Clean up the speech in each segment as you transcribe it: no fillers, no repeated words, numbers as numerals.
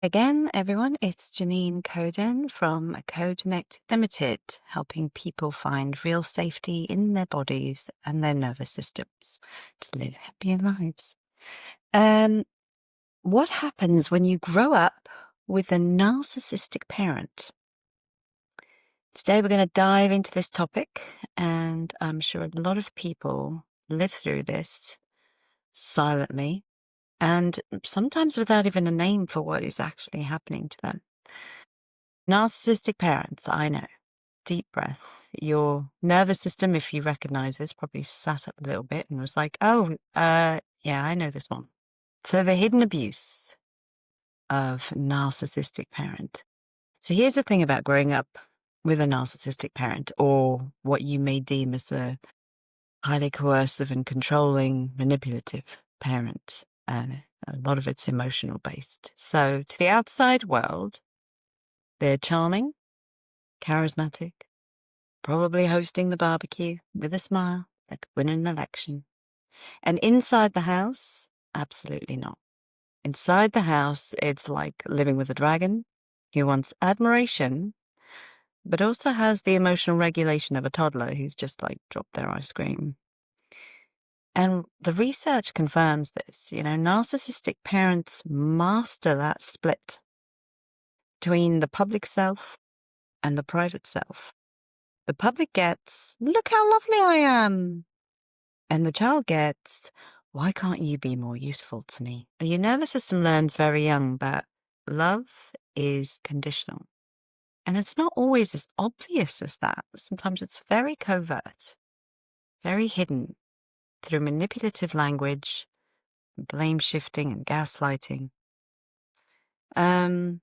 Again, everyone, it's Janine Koden from Connect Limited, helping people find real safety in their bodies and their nervous systems to live happier lives. What happens when you grow up with a narcissistic parent? Today, we're going to dive into this topic, and I'm sure a lot of people live through this silently and sometimes without even a name for what is actually happening to them. Narcissistic parents, I know. Deep breath. Your nervous system, if you recognize this, probably sat up a little bit and was like, yeah, I know this one. So the hidden abuse of narcissistic parent. So here's the thing about growing up with a narcissistic parent, or what you may deem as a highly coercive and controlling, manipulative parent. A lot of it's emotional based. So to the outside world, they're charming, charismatic, probably hosting the barbecue with a smile, like winning an election. And inside the house, absolutely not. Inside the house, it's like living with a dragon who wants admiration, but also has the emotional regulation of a toddler who's just like dropped their ice cream. And the research confirms this. Narcissistic parents master that split between the public self and the private self. The public gets, look how lovely I am. And the child gets, why can't you be more useful to me? Your nervous system learns very young that love is conditional. And it's not always as obvious as that. Sometimes it's very covert, very hidden through manipulative language, blame shifting and gaslighting. And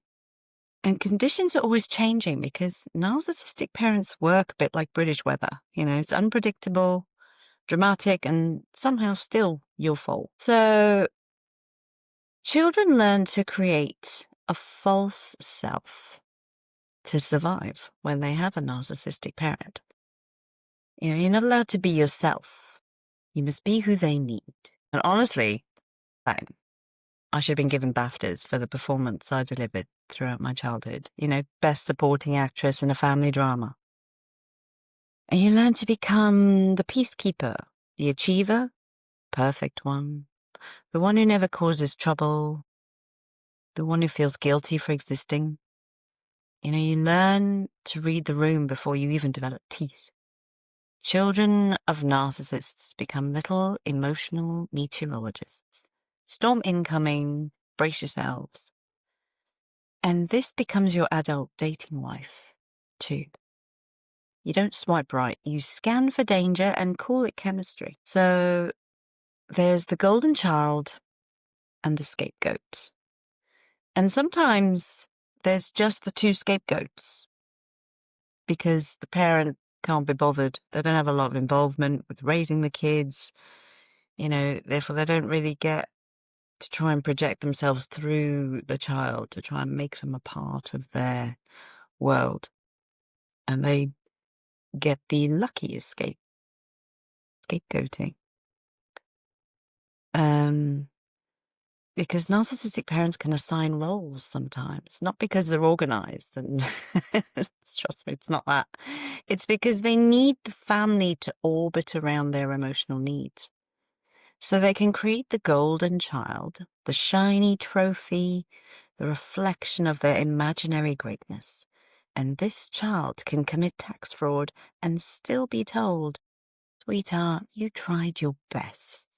conditions are always changing because narcissistic parents work a bit like British weather. It's unpredictable, dramatic, and somehow still your fault. So children learn to create a false self to survive when they have a narcissistic parent. You're not allowed to be yourself. You must be who they need. And honestly, I should have been given BAFTAs for the performance I delivered throughout my childhood. Best supporting actress in a family drama. And you learn to become the peacekeeper, the achiever, perfect one, the one who never causes trouble, the one who feels guilty for existing. You learn to read the room before you even develop teeth. Children of narcissists become little emotional meteorologists. Storm incoming, brace yourselves. And this becomes your adult dating life, too. You don't swipe right. You scan for danger and call it chemistry. So there's the golden child and the scapegoat. And sometimes there's just the two scapegoats because the parent can't be bothered. They don't have a lot of involvement with raising the kids. Therefore they don't really get to try and project themselves through the child to try and make them a part of their world. And they get the lucky scapegoating. Because narcissistic parents can assign roles sometimes, not because they're organized and trust me, it's not that. It's because they need the family to orbit around their emotional needs. So they can create the golden child, the shiny trophy, the reflection of their imaginary greatness. And this child can commit tax fraud and still be told, sweetheart, you tried your best.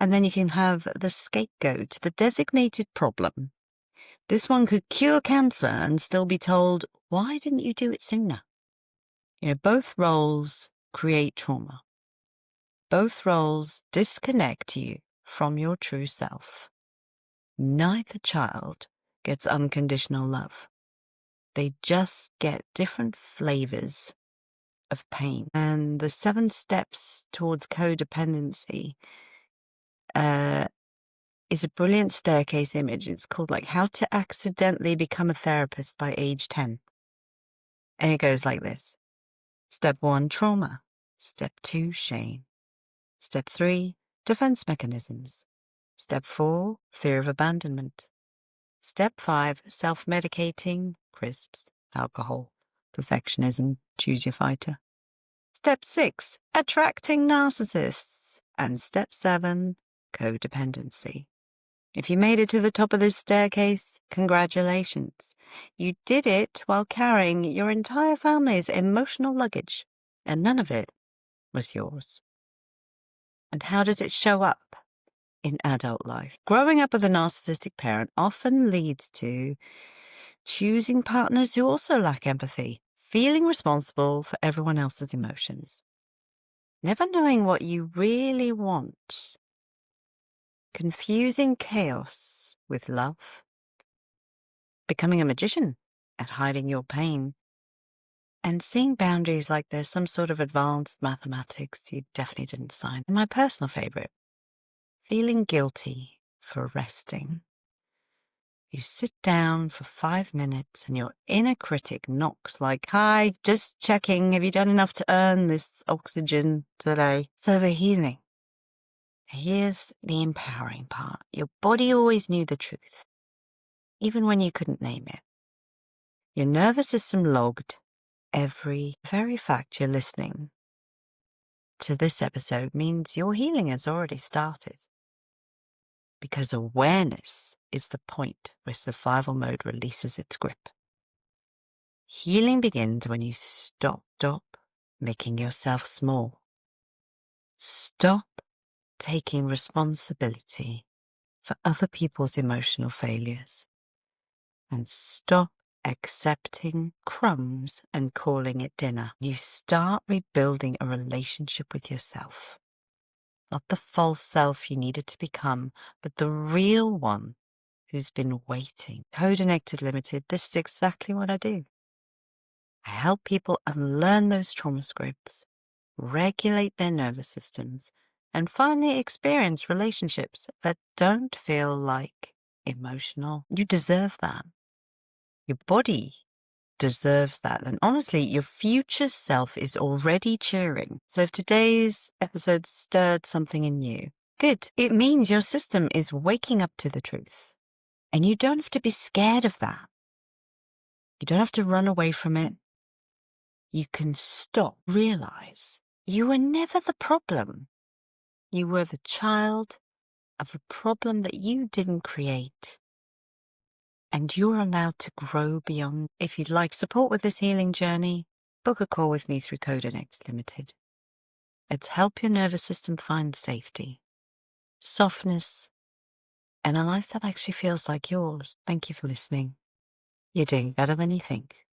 And then you can have the scapegoat, the designated problem. This one could cure cancer and still be told, why didn't you do it sooner? Both roles create trauma. Both roles disconnect you from your true self. Neither child gets unconditional love. They just get different flavors of pain. And the 7 steps towards codependency is a brilliant staircase image. It's called How to Accidentally Become a Therapist by Age 10. And it goes like this. Step 1, trauma. Step 2, shame. Step 3, defense mechanisms. Step 4, fear of abandonment. Step 5, self-medicating, crisps, alcohol, perfectionism, choose your fighter. Step 6, attracting narcissists. And step 7, codependency. If you made it to the top of this staircase, congratulations. You did it while carrying your entire family's emotional luggage, and none of it was yours. And how does it show up in adult life? Growing up with a narcissistic parent often leads to choosing partners who also lack empathy, feeling responsible for everyone else's emotions, never knowing what you really want, confusing chaos with love, becoming a magician at hiding your pain, and seeing boundaries like there's some sort of advanced mathematics you definitely didn't sign. And my personal favorite, feeling guilty for resting. You sit down for 5 minutes and your inner critic knocks like, "Hi, just checking, have you done enough to earn this oxygen today?" So the healing. Here's the empowering part. Your body always knew the truth, even when you couldn't name it. Your nervous system logged every very fact you're listening to this episode means your healing has already started. Because awareness is the point where survival mode releases its grip. Healing begins when you stop making yourself small. Stop taking responsibility for other people's emotional failures. And stop accepting crumbs and calling it dinner. You start rebuilding a relationship with yourself. Not the false self you needed to become, but the real one who's been waiting. Connected Limited, this is exactly what I do. I help people unlearn those trauma scripts, regulate their nervous systems, and finally experience relationships that don't feel like emotional. You deserve that. Your body deserves that. And honestly, your future self is already cheering. So if today's episode stirred something in you, good. It means your system is waking up to the truth. And you don't have to be scared of that. You don't have to run away from it. You can stop, realize you were never the problem. You were the child of a problem that you didn't create. And you're allowed to grow beyond. If you'd like support with this healing journey, book a call with me through Codenext Limited. Let's help your nervous system find safety, softness, and a life that actually feels like yours. Thank you for listening. You're doing better than you think.